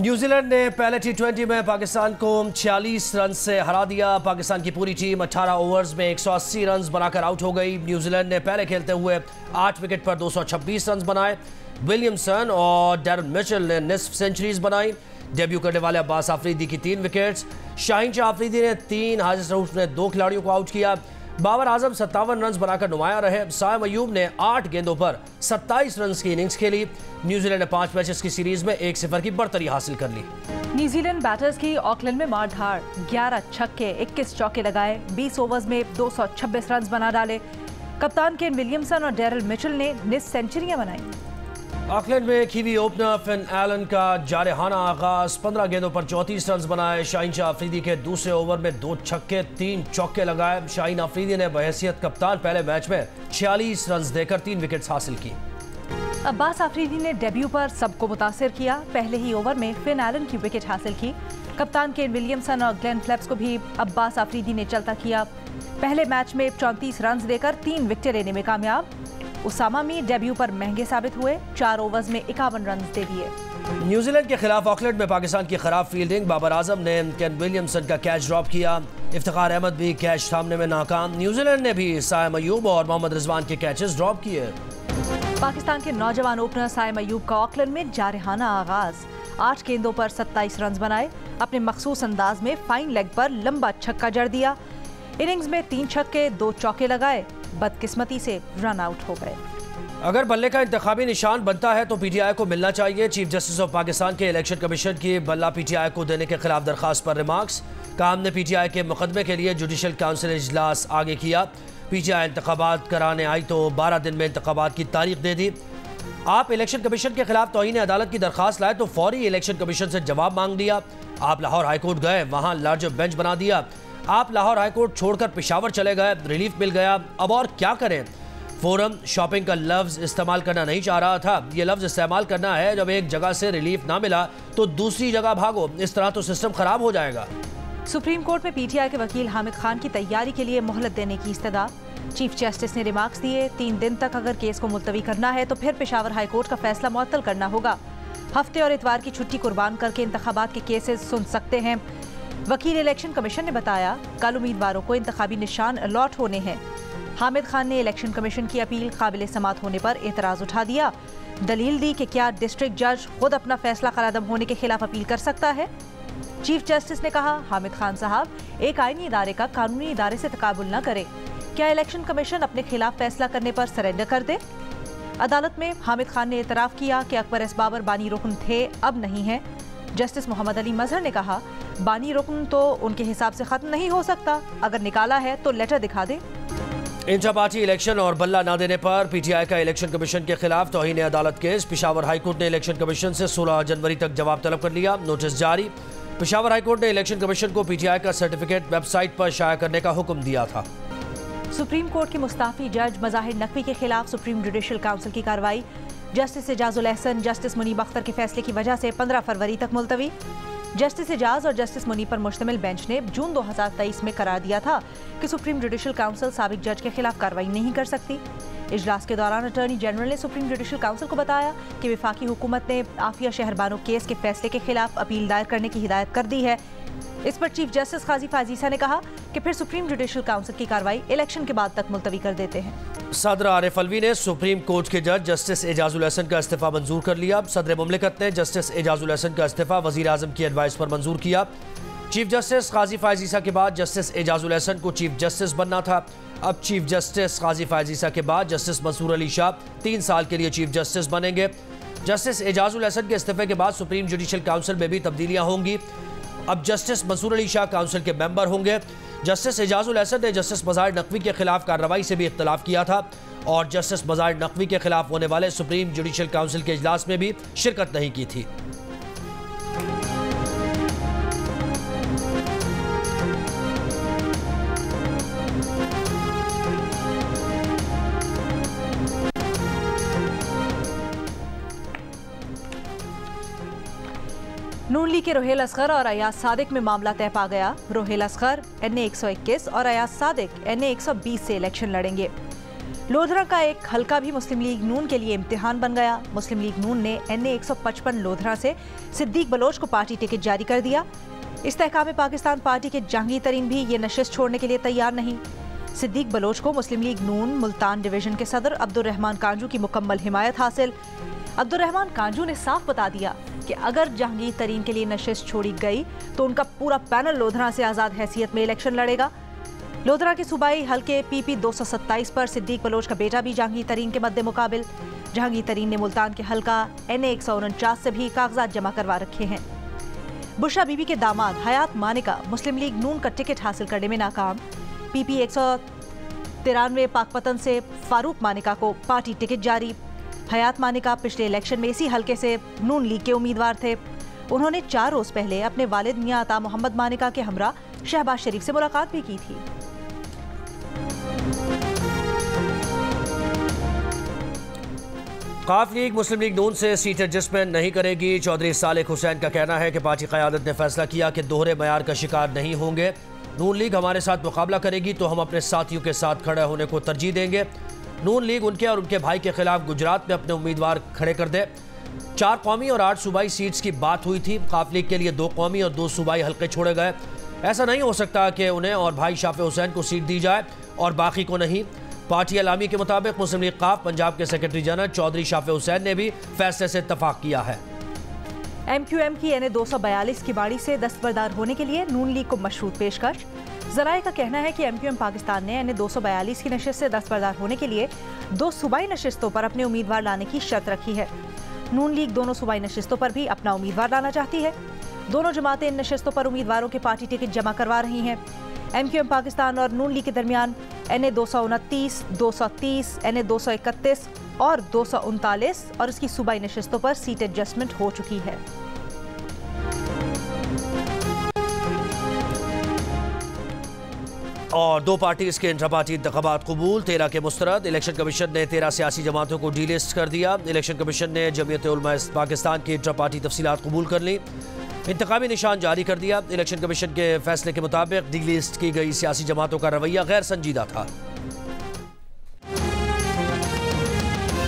New Zealand ने पहले T20 में पाकिस्तान को 46 रन से हरा दिया। पाकिस्तान की पूरी टीम 18 ओवर्स में 180 रन बनाकर आउट हो गई। न्यूजीलैंड ने पहले खेलते हुए 8 विकेट पर 226 रन बनाए। विलियमसन और डैरन मिचेल ने निस्फ सेंचुरीज बनाई। डेब्यू करने वाले अब्बास आफरीदी की 3 विकेट्स, शाहीन शाह आफरीदी ने 3, हाजिर रऊफ ने 2 खिलाड़ियों को आउट किया। बाबर आजम 57 रन बनाकर नुमाया रहे। साइम अयूब ने 8 गेंदों पर 27 रन की इनिंग्स खेली। न्यूजीलैंड ने 5 मैचेस की सीरीज में 1-0 की बढ़तरी हासिल कर ली। न्यूजीलैंड बैटर्स की ऑकलैंड में मार धाड़, 11 छक्के 21 चौके लगाए, 20 ओवर्स में 226 रन बना डाले। कप्तान केन विलियमसन और डैरल मिचेल ने निस्फ सेंचुरियां बनाई। ऑकलैंड में कीवी ओपनर फिन एलन का जारहाना आगाज, 15 गेंदों पर 34 रन बनाए। शाहीन शाह आफरीदी के दूसरे ओवर में 2 छक्के 3 चौके लगाए। शाहीन आफरीदी ने बहैसियत कप्तान पहले मैच में 46 रन देकर 3 विकेट्स हासिल की। अब्बास आफरीदी ने डेब्यू पर सबको मुतासिर किया। पहले ही ओवर में फिन एलन की विकेट हासिल की। कप्तान केन विलियमसन और ग्लेन फिलिप्स को भी अब्बास आफरीदी ने चलता किया। पहले मैच में 34 रन देकर 3 विकेट लेने में कामयाब। उसामा मी डेब्यू पर महंगे साबित हुए, 4 ओवर्स में 51 रन दे दिए। न्यूजीलैंड के खिलाफ ऑकलैंड में पाकिस्तान की खराब फील्डिंग। बाबर आजम ने केन विलियमसन का कैच ड्रॉप किया। इफ्तिखार अहमद भी कैच थामने में नाकाम। न्यूजीलैंड ने भी साइम अयूब और मोहम्मद रिजवान के कैचेस ड्रॉप किए। पाकिस्तान के नौजवान ओपनर साइम अयूब का ऑकलैंड में जारहाना आगाज, 8 गेंदों पर 27 रन बनाए। अपने मखसूस अंदाज में फाइन लेग पर लंबा छक्का जड़ दिया। इनिंग्स में 3 छक्के 2 चौके लगाए। बदकिस्मती से रन आउट हो गए। अगर बल्ले का इंतखाबी निशान बनता है तो पीटीआई को मिलना चाहिए। चीफ जस्टिस ऑफ पाकिस्तान के इलेक्शन कमीशन की बल्ला पीटीआई को देने के खिलाफ दरखास्त पर रिमार्क्स। काम ने पीटीआई के मुकदमे के लिए जुडिशल काउंसिल इजलास आगे किया। पीटीआई इंतखाबात कराने आई तो 12 दिन में इंतखाबात की तारीख दे दी। आप इलेक्शन कमीशन के खिलाफ तौहीन अदालत की दरखास्त लाए तो फौरी इलेक्शन कमीशन से जवाब मांग लिया। आप लाहौर हाईकोर्ट गए, वहाँ लार्जर बेंच बना दिया। आप लाहौर हाईकोर्ट छोड़कर पेशावर चले गए, रिलीफ मिल गया। अब और क्या करें? फोरम शॉपिंग का लफ्ज इस्तेमाल करना नहीं चाह रहा था। ये लफ्ज इस्तेमाल करना है जब एक जगह से रिलीफ ना मिला तो दूसरी जगह भागो। इस तरह तो सिस्टम खराब हो जाएगा। सुप्रीम कोर्ट में पीटीआई के वकील हामिद खान की तैयारी के लिए मोहलत देने की इस्तदा। चीफ जस्टिस ने रिमार्क्स दिए, 3 दिन तक अगर केस को मुलतवी करना है तो फिर पेशावर हाईकोर्ट का फैसला मुअत्तल करना होगा। हफ्ते और इतवार की छुट्टी कुर्बान करके इंतखाबात के केसेस सुन सकते हैं। वकील इलेक्शन कमीशन ने बताया, कल उम्मीदवारों को इंतखाबी निशान अलॉट होने हैं। हामिद खान ने इलेक्शन कमीशन की अपील काबिल समात होने पर एतराज़ उठा दिया। दलील दी कि क्या डिस्ट्रिक्ट जज खुद अपना फैसला कलादम होने के खिलाफ अपील कर सकता है। चीफ जस्टिस ने कहा, हामिद खान साहब एक आईनी इदारे का कानूनी इदारे से तकाबुल न करे। क्या इलेक्शन कमीशन अपने खिलाफ फैसला करने पर सरेंडर कर दे? अदालत में हामिद खान ने एतराफ़ किया कि अकबर एस बाबर बानी रुकन थे, अब नहीं है। जस्टिस मोहम्मद अली मजहर ने कहा, बानी रुकन तो उनके हिसाब से खत्म नहीं हो सकता, अगर निकाला है तो लेटर दिखा दे। इंटर पार्टी इलेक्शन और बल्ला ना देने पर पीटीआई का इलेक्शन कमीशन के खिलाफ तौहीन अदालत केस। पेशावर हाईकोर्ट ने इलेक्शन कमीशन से 16 जनवरी तक जवाब तलब कर लिया। नोटिस जारी। पेशावर हाईकोर्ट ने इलेक्शन कमीशन को पीटीआई का सर्टिफिकेट वेबसाइट पर शाया करने का हुक्म दिया था। सुप्रीम कोर्ट के मुस्ताफी जज मज़ाहिर नकवी के खिलाफ सुप्रीम जुडिशल काउंसिल की कार्रवाई। जस्टिस एजाजुल एहसन, जस्टिस मुनीब अख्तर के फैसले की वजह से 15 फरवरी तक मुलतवी। जस्टिस एजाज और जस्टिस मुनीब पर मुश्तमिल बेंच ने जून 2023 में करार दिया था कि सुप्रीम जुडिशल काउंसिल साबिक जज के खिलाफ कार्रवाई नहीं कर सकती। इजलास के दौरान अटॉर्नी जनरल ने सुप्रीम जुडिशल काउंसिल को बताया कि वफाकी हुकूमत ने आफिया शहरबानो केस के फैसले के खिलाफ अपील दायर करने की हिदायत कर दी है। इस पर चीफ जस्टिस काजी फाजीसा ने कहा कि फिर सुप्रीम जुडिशल काउंसिल की कार्रवाई इलेक्शन के बाद तक मुलतवी कर देते हैं। सदर आरिफ अलवी ने सुप्रीम कोर्ट के जज जस्टिस एजाजुल एहसन का इस्तीफा मंजूर कर लिया। सदर मुमलिकत ने जस्टिस एजाजुल एहसन का इस्तीफा वजीर आजम की एडवाइस पर मंजूर किया। चीफ जस्टिस काजी फाजीसा के बाद जस्टिस एजाजुल एहसन को चीफ जस्टिस बनना था। अब चीफ जस्टिस काजी फाजीसा के बाद जस्टिस मंसूर अली शाह 3 साल के लिए चीफ जस्टिस बनेंगे। जस्टिस एजाजुल एहसन के इस्तीफे के बाद सुप्रीम जुडिशल काउंसिल में भी तब्दीलियां होंगी। अब जस्टिस मंसूर अली शाह काउंसिल के मेंबर होंगे। जस्टिस एजाजुल एहसन ने जस्टिस मज़ाहिर नकवी के खिलाफ कार्रवाई से भी इख्तलाफ किया था और जस्टिस मज़ाहिर नकवी के खिलाफ होने वाले सुप्रीम जुडिशल काउंसिल के इजलास में भी शिरकत नहीं की थी। नून लीग के रोहेल असगर और अयाज सादिक में मामला तय पा गया। रोहेल असगर NA 121 और अयाज सादिक NA 120 से इलेक्शन लड़ेंगे। लोधरा का एक हलका भी मुस्लिम लीग नून के लिए इम्तिहान बन गया। मुस्लिम लीग नून ने NA 155 लोधरा से सिद्दीक बलोच को पार्टी टिकट जारी कर दिया। इस्तेहकाम पाकिस्तान पार्टी के जहांगीर तरीन भी ये नशिस्त छोड़ने के लिए तैयार नहीं। सिद्दीक बलोच को मुस्लिम लीग नून मुल्तान डिवीजन के सदर अब्दुर्रहमान कांजू की मुकम्मल हिमायत हासिल। अब्दुर्रहमान कांजू ने साफ बता दिया कि अगर जहांगीर तरीन के लिए नशिस्त छोड़ी गई तो उनका पूरा पैनल लोधरा से आज़ाद हैसियत में इलेक्शन लड़ेगा। लोधरा के सूबाई हल्के PP 227 पर सिद्दीक बलोच का बेटा भी जहांगीर तरीन के मद्दे मुकाबिल। जहांगीर तरीन ने मुल्तान के हल्का NA 149 से भी कागजात जमा करवा रखे हैं। बुशरा बीबी के दामाद हयात मानिका मुस्लिम लीग नून का टिकट हासिल करने में नाकाम। PP 193 पाकपतन से फारूक मानिका को पार्टी टिकट जारी। हयात मानिका पिछले इलेक्शन में इसी हल्के से नून लीग के उम्मीदवार थे। उन्होंने 4 रोज पहले अपने वालिद मियां अता मोहम्मद मानिका के हमरा शहबाज शरीफ से मुलाकात भी की थी। काफ लीग मुस्लिम लीग नून से सीट एडजस्टमेंट नहीं करेगी। चौधरी सालेक हुसैन का कहना है कि पार्टी क़यादत ने फैसला किया कि दोहरे मयार का शिकार नहीं होंगे। नून लीग हमारे साथ मुकाबला करेगी तो हम अपने साथियों के साथ खड़े होने को तरजीह देंगे। नून लीग उनके और उनके भाई के खिलाफ गुजरात में अपने उम्मीदवार खड़े कर दे। 4 कौमी और 8 सूबाई सीट्स की बात हुई थी। काफ लीग के लिए 2 कौमी और 2 सूबाई हल्के छोड़े गए। ऐसा नहीं हो सकता कि उन्हें और भाई शाफे हुसैन को सीट दी जाए और बाकी को नहीं। पार्टी अलामी के मुताबिक मुस्लिम लीग काफ पंजाब के सेक्रेटरी जनरल चौधरी शाफे हुसैन ने भी फैसले से इत्तफाक किया है। MQM की NA 242 की बाड़ी से दस्तबरदार होने के लिए नून लीग को मशरूत पेशकश। जराए का कहना है कि MQM पाकिस्तान ने NA 242 की नशिस्त से दस्तबरदार होने के लिए 2 सूबाई नशिस्तों पर अपने उम्मीदवार लाने की शर्त रखी है। नून लीग दोनों सूबाई नशिस्तों पर भी अपना उम्मीदवार लाना चाहती है। दोनों जमातें इन नशिस्तों पर उम्मीदवारों के पार्टी टिकट जमा करवा रही हैं। MQM पाकिस्तान और नून लीग के दरमियान NA 229, 230, NA 231 और 239 और इसकी सूबाई नशिस्तों पर सीट एडजस्टमेंट हो चुकी है। और 2 पार्टीज के इंट्रा पार्टी इंतखाबात कबूल। 13 के मुस्तरद। इलेक्शन कमीशन ने 13 सियासी जमातों को डीलिस्ट कर दिया। इलेक्शन कमीशन ने जमीयत उलमा पाकिस्तान की इंट्रा पार्टी तफसीलात कबूल कर ली। इंतखाबी निशान जारी कर दिया। इलेक्शन कमीशन के फैसले के मुताबिक डीलिस्ट की गई सियासी जमातों का रवैया गैर संजीदा था।